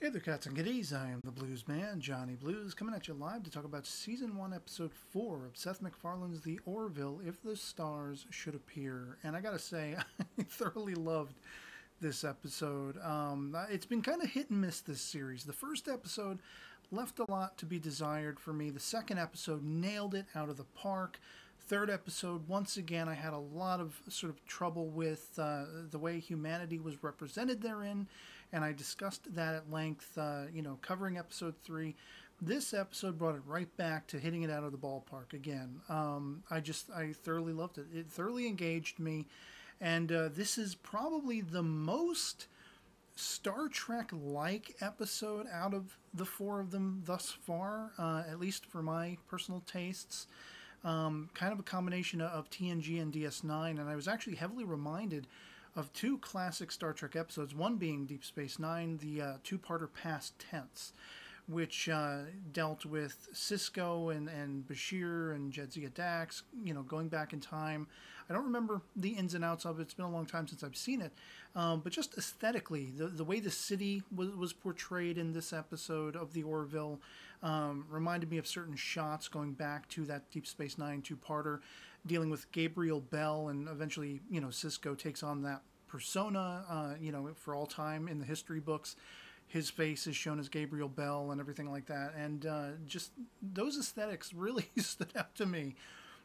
Hey there, cats and kitties. I am the Blues Man, Johnny Blues, coming at you live to talk about Season 1, Episode 4 of Seth MacFarlane's The Orville, If the Stars Should Appear. And I gotta say, I thoroughly loved this episode. It's been kind of hit and miss, this series. The first episode left a lot to be desired for me. The second episode nailed it out of the park. Third episode, once again, I had a lot of sort of trouble with the way humanity was represented therein, and I discussed that at length, covering episode 3. This episode brought it right back to hitting it out of the ballpark again. I thoroughly loved it. It thoroughly engaged me, and this is probably the most Star Trek-like episode out of the 4 of them thus far, at least for my personal tastes. Kind of a combination of TNG and DS9, and I was actually heavily reminded of 2 classic Star Trek episodes, one being Deep Space Nine, the two-parter Past Tense, which dealt with Cisco and Bashir and Jadzia Dax, going back in time. I don't remember the ins and outs of it. It's been a long time since I've seen it. But just aesthetically, the way the city was portrayed in this episode of the Orville reminded me of certain shots going back to that Deep Space Nine two-parter, dealing with Gabriel Bell, and eventually, Cisco takes on that persona, for all time in the history books. His face is shown as Gabriel Bell and everything like that. And just those aesthetics really stood out to me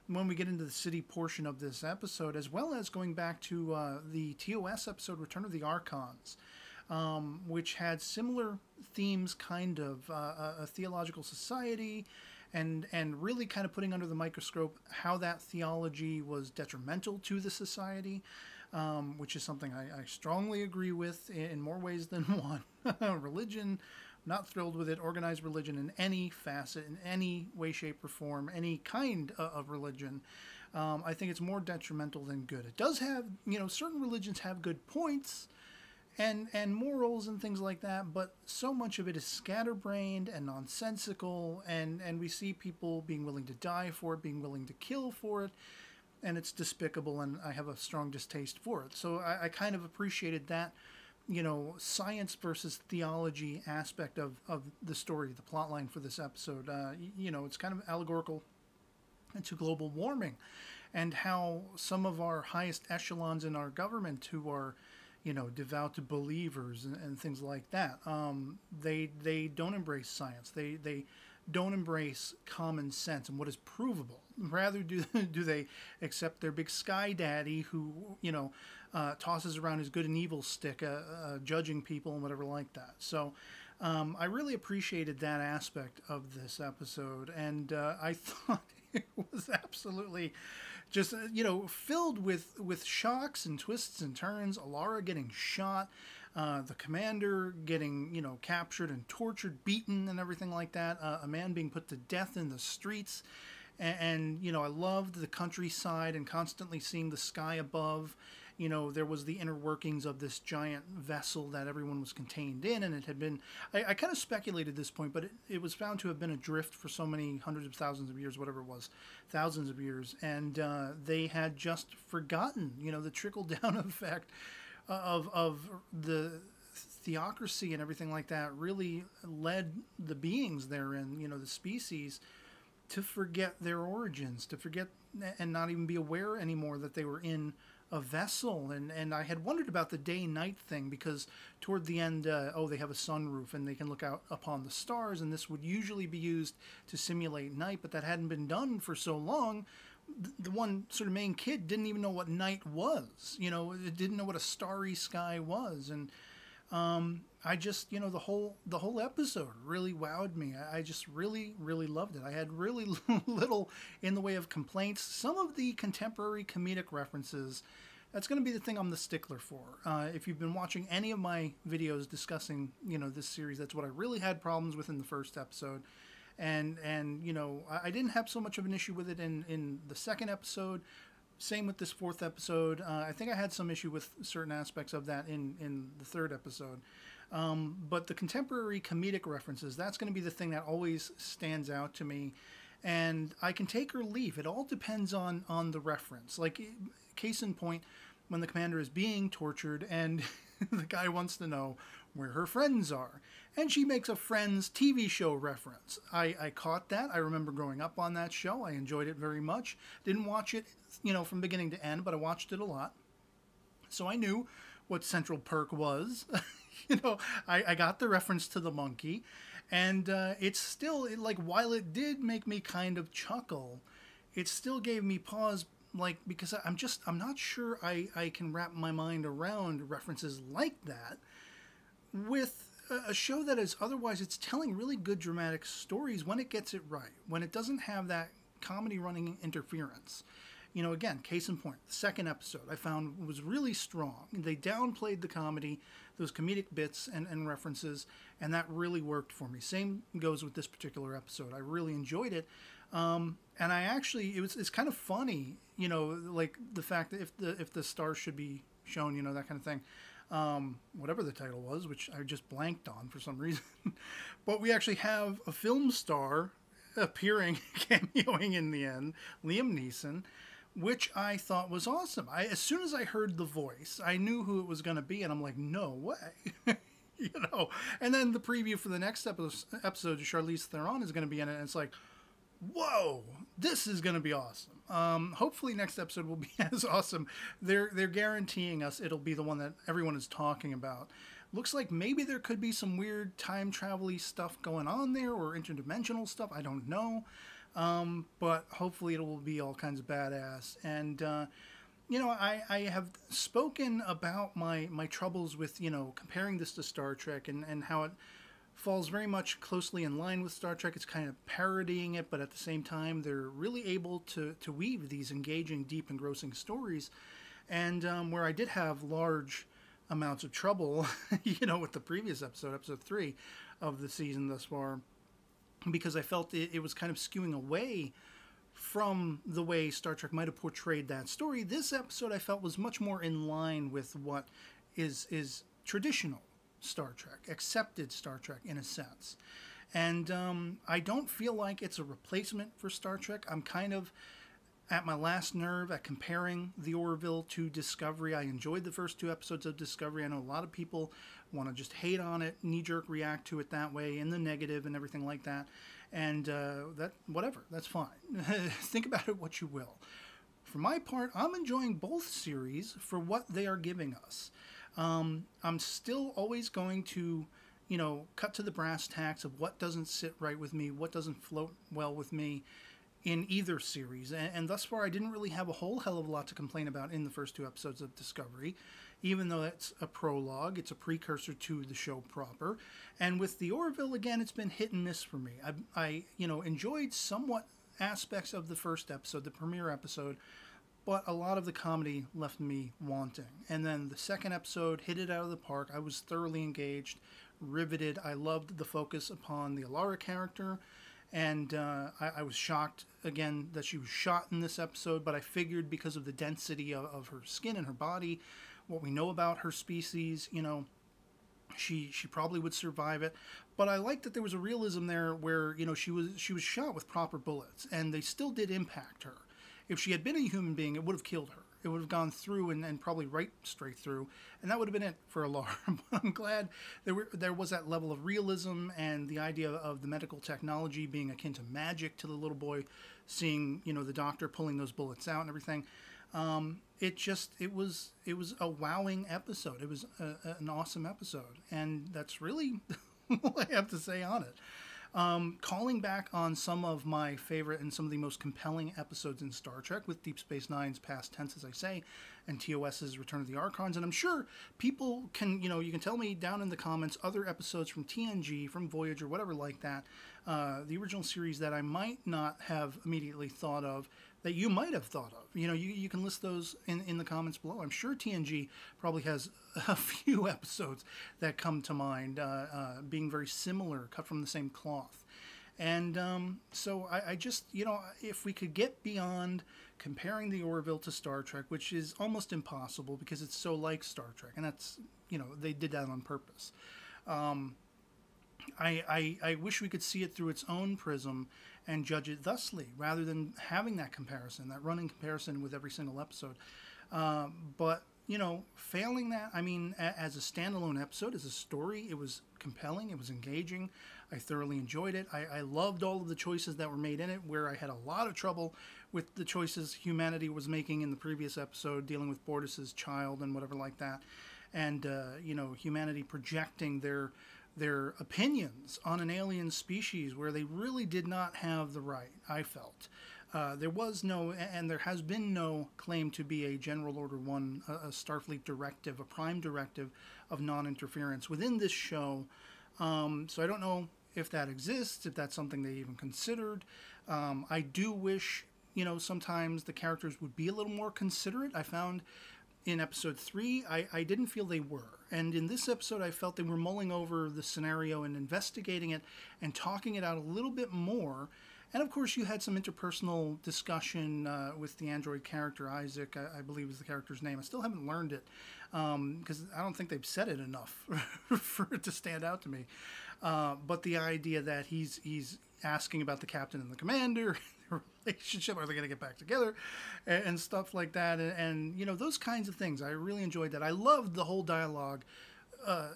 when we get into the city portion of this episode, as well as going back to the TOS episode, Return of the Archons, which had similar themes, kind of a theological society, and really kind of putting under the microscope how that theology was detrimental to the society, which is something I strongly agree with in more ways than one. Religion, not thrilled with it. Organized religion in any facet, in any way, shape, or form, any kind of religion, I think it's more detrimental than good. It does have, certain religions have good points and morals and things like that, but so much of it is scatterbrained and nonsensical, and we see people being willing to die for it, being willing to kill for it, and it's despicable, and I have a strong distaste for it. So I kind of appreciated that, science versus theology aspect of the story, the plot line for this episode. It's kind of allegorical to global warming, and how some of our highest echelons in our government, who are devout believers and things like that, they don't embrace science. They don't embrace common sense and what is provable. Rather do they accept their big sky daddy, who tosses around his good and evil stick, judging people and whatever like that. So I really appreciated that aspect of this episode, and I thought it was absolutely just filled with shocks and twists and turns. Alara getting shot, the commander getting captured and tortured, beaten, and everything like that. A man being put to death in the streets, and I loved the countryside and constantly seeing the sky above. There was the inner workings of this giant vessel that everyone was contained in, and it had been, I kind of speculated this point, but it was found to have been adrift for so many hundreds of thousands of years, whatever it was, thousands of years, and they had just forgotten, the trickle-down effect of the theocracy and everything like that really led the beings therein, the species, to forget their origins, to forget and not even be aware anymore that they were in a vessel. And I had wondered about the day-night thing, because toward the end, they have a sunroof and they can look out upon the stars, and this would usually be used to simulate night, but that hadn't been done for so long. The one sort of main kid didn't even know what night was, it didn't know what a starry sky was. And I just, the whole episode really wowed me. I just really, really loved it. I had really little in the way of complaints. Some of the contemporary comedic references, that's going to be the thing I'm the stickler for. If you've been watching any of my videos discussing, this series, that's what I really had problems with in the first episode. And I didn't have so much of an issue with it in the second episode. Same with this fourth episode. I think I had some issue with certain aspects of that in the third episode. But the contemporary comedic references, that's going to be the thing that always stands out to me. And I can take or leave. It all depends on the reference. Like, case in point, when the commander is being tortured, and the guy wants to know where her friends are. And she makes a Friends TV show reference. I caught that. I remember growing up on that show. I enjoyed it very much. Didn't watch it, from beginning to end, but I watched it a lot. So I knew what Central Perk was. I got the reference to the monkey. And it's still, while it did make me kind of chuckle, it still gave me pause, because I'm not sure I can wrap my mind around references like that with a show that is otherwise, it's telling really good dramatic stories when it gets it right, when it doesn't have that comedy running interference. Again, case in point, the second episode I found was really strong. They downplayed the comedy, those comedic bits and references, and that really worked for me. Same goes with this particular episode. I really enjoyed it. And I actually, it's kind of funny, the fact that if the stars should be shown, that kind of thing. Whatever the title was, which I just blanked on for some reason. But we actually have a film star appearing, cameoing in the end, Liam Neeson, which I thought was awesome. As soon as I heard the voice, I knew who it was going to be, and I'm like, no way. And then the preview for the next episode, Charlize Theron is going to be in it, and it's like, whoa, this is going to be awesome. Hopefully next episode will be as awesome. They're guaranteeing us it'll be the one that everyone is talking about. Looks like maybe there could be some weird time travel-y stuff going on there, or interdimensional stuff. I don't know. But hopefully it will be all kinds of badass. And, I have spoken about my troubles with, comparing this to Star Trek and how it falls very much closely in line with Star Trek. It's kind of parodying it, but at the same time, they're really able to weave these engaging, deep, engrossing stories. And where I did have large amounts of trouble, with the previous episode 3 of the season thus far, because I felt it was kind of skewing away from the way Star Trek might have portrayed that story. This episode I felt was much more in line with what is traditional Star Trek, accepted Star Trek in a sense. And I don't feel like it's a replacement for Star Trek. I'm kind of at my last nerve at comparing the Orville to Discovery. I enjoyed the first 2 episodes of Discovery. I know a lot of people want to just hate on it, knee-jerk react to it that way, in the negative and everything like that. And whatever, that's fine. Think about it what you will. For my part, I'm enjoying both series for what they are giving us. I'm still always going to, cut to the brass tacks of what doesn't sit right with me, what doesn't float well with me in either series. And thus far, I didn't really have a whole hell of a lot to complain about in the first 2 episodes of Discovery, even though it's a prologue, it's a precursor to the show proper. And with the Orville, again, it's been hit and miss for me. I enjoyed somewhat aspects of the first episode, the premiere episode, but a lot of the comedy left me wanting. And then the second episode hit it out of the park. I was thoroughly engaged, riveted. I loved the focus upon the Alara character. And I was shocked, again, that she was shot in this episode, but I figured because of the density of her skin and her body, what we know about her species, she probably would survive it. But I liked that there was a realism there where, she was shot with proper bullets, and they still did impact her. If she had been a human being, it would have killed her. It would have gone through and probably right straight through, and that would have been it for Alara. But I'm glad there was that level of realism and the idea of the medical technology being akin to magic to the little boy, seeing the doctor pulling those bullets out and everything. It was a wowing episode. It was an awesome episode, and that's really all I have to say on it. Calling back on some of my favorite and some of the most compelling episodes in Star Trek, with Deep Space Nine's past tense, as I say, and TOS's Return of the Archons. And I'm sure people can, you can tell me down in the comments other episodes from TNG, from Voyager, whatever like that, the original series that I might not have immediately thought of, that you might have thought of. You can list those in the comments below. I'm sure TNG probably has a few episodes that come to mind, being very similar, cut from the same cloth. And so I just, if we could get beyond comparing the Orville to Star Trek, which is almost impossible because it's so like Star Trek, and that's, they did that on purpose. I wish we could see it through its own prism and judge it thusly, rather than having that comparison, that running comparison with every single episode. But failing that, I mean, as a standalone episode, as a story, it was compelling, it was engaging. I thoroughly enjoyed it. I loved all of the choices that were made in it, where I had a lot of trouble with the choices humanity was making in the previous episode, dealing with Bortus's child and whatever like that. And, humanity projecting their opinions on an alien species where they really did not have the right, I felt. There was no, and there has been no claim to be a General Order 1, a Starfleet directive, a prime directive of non-interference within this show. So I don't know if that exists, if that's something they even considered. I do wish, sometimes the characters would be a little more considerate. I found in episode 3, I didn't feel they were. And in this episode, I felt they were mulling over the scenario and investigating it and talking it out a little bit more. And of course, you had some interpersonal discussion with the android character, Isaac, I believe is the character's name. I still haven't learned it because I don't think they've said it enough for it to stand out to me. But the idea that he's asking about the captain and the commander, their relationship, are they going to get back together, and stuff like that. And those kinds of things. I really enjoyed that. I loved the whole dialogue,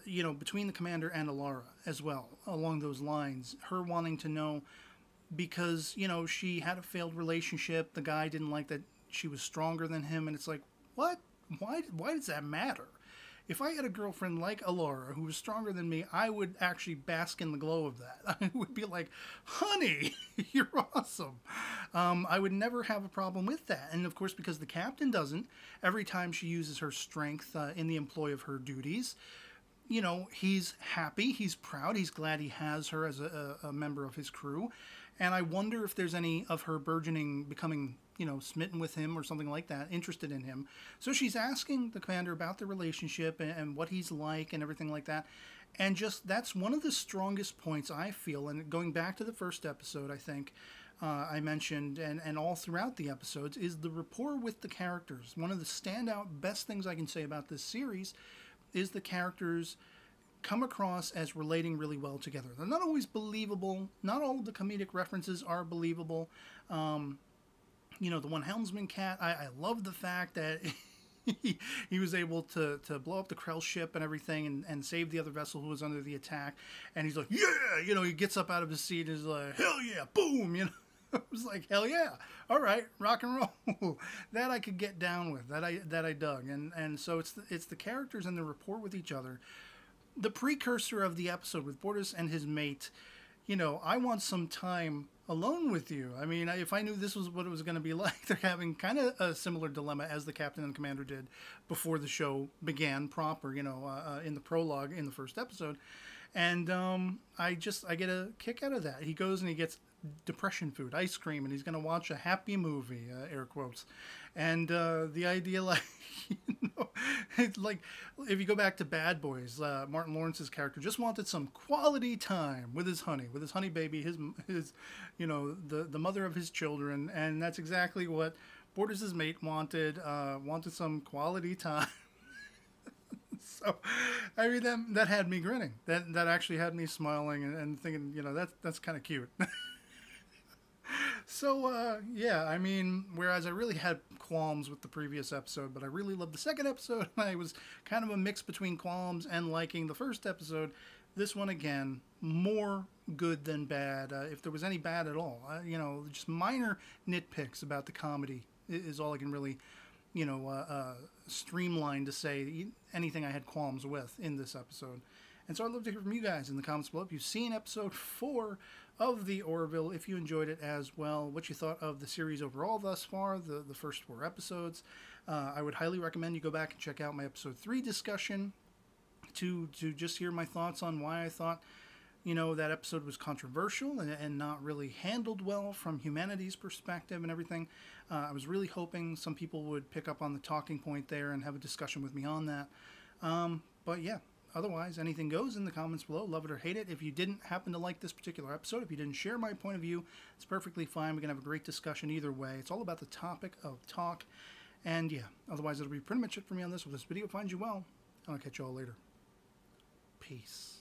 between the commander and Alara as well, along those lines. Her wanting to know, because, she had a failed relationship. The guy didn't like that she was stronger than him. And it's like, what? Why does that matter? If I had a girlfriend like Alara who was stronger than me, I would actually bask in the glow of that. I would be like, honey, you're awesome. I would never have a problem with that. And of course, because the captain doesn't, every time she uses her strength in the employ of her duties, he's happy, he's proud, he's glad he has her as a member of his crew. And I wonder if there's any of her burgeoning, becoming, smitten with him or something like that, interested in him. So she's asking the commander about the relationship and what he's like and everything like that. And just, that's one of the strongest points I feel. And going back to the first episode, I think I mentioned, and all throughout the episodes, is the rapport with the characters. One of the standout best things I can say about this series is the characters come across as relating really well together. They're not always believable. Not all of the comedic references are believable. The one helmsman cat, I love the fact that he was able to blow up the Krell ship and everything and save the other vessel who was under the attack. And he's like, yeah, he gets up out of his seat and is like, hell yeah, boom, It was like, hell yeah, all right, rock and roll. That I could get down with, that I dug. And so it's the characters and the rapport with each other. The precursor of the episode with Bortus and his mate, I want some time alone with you. I mean, if I knew this was what it was going to be like, they're having kind of a similar dilemma as the captain and commander did before the show began proper, in the prologue in the first episode. And I get a kick out of that. He goes and he gets depression food, ice cream, and he's going to watch a happy movie, air quotes. And the idea, like, it's like, if you go back to Bad Boys, Martin Lawrence's character just wanted some quality time with his honey baby, his the mother of his children, and that's exactly what Bortus's mate wanted some quality time. So, I mean, that had me grinning. That actually had me smiling and thinking, that's kind of cute. So, yeah, I mean, whereas I really had qualms with the previous episode, but I really loved the second episode, I was kind of a mix between qualms and liking the first episode. This one, again, more good than bad, if there was any bad at all. Just minor nitpicks about the comedy is all I can really, streamline to say anything I had qualms with in this episode. And so I'd love to hear from you guys in the comments below. If you've seen episode 4 of the Orville, if you enjoyed it as well, what you thought of the series overall thus far, the first 4 episodes. I would highly recommend you go back and check out my episode 3 discussion to just hear my thoughts on why I thought, that episode was controversial and not really handled well from humanity's perspective and everything. I was really hoping some people would pick up on the talking point there and have a discussion with me on that. But yeah. Otherwise, anything goes in the comments below. Love it or hate it. If you didn't happen to like this particular episode, if you didn't share my point of view, it's perfectly fine. We can have a great discussion either way. It's all about the topic of talk. And yeah, otherwise it'll be pretty much it for me on this. If this video finds you well, I'll catch you all later. Peace.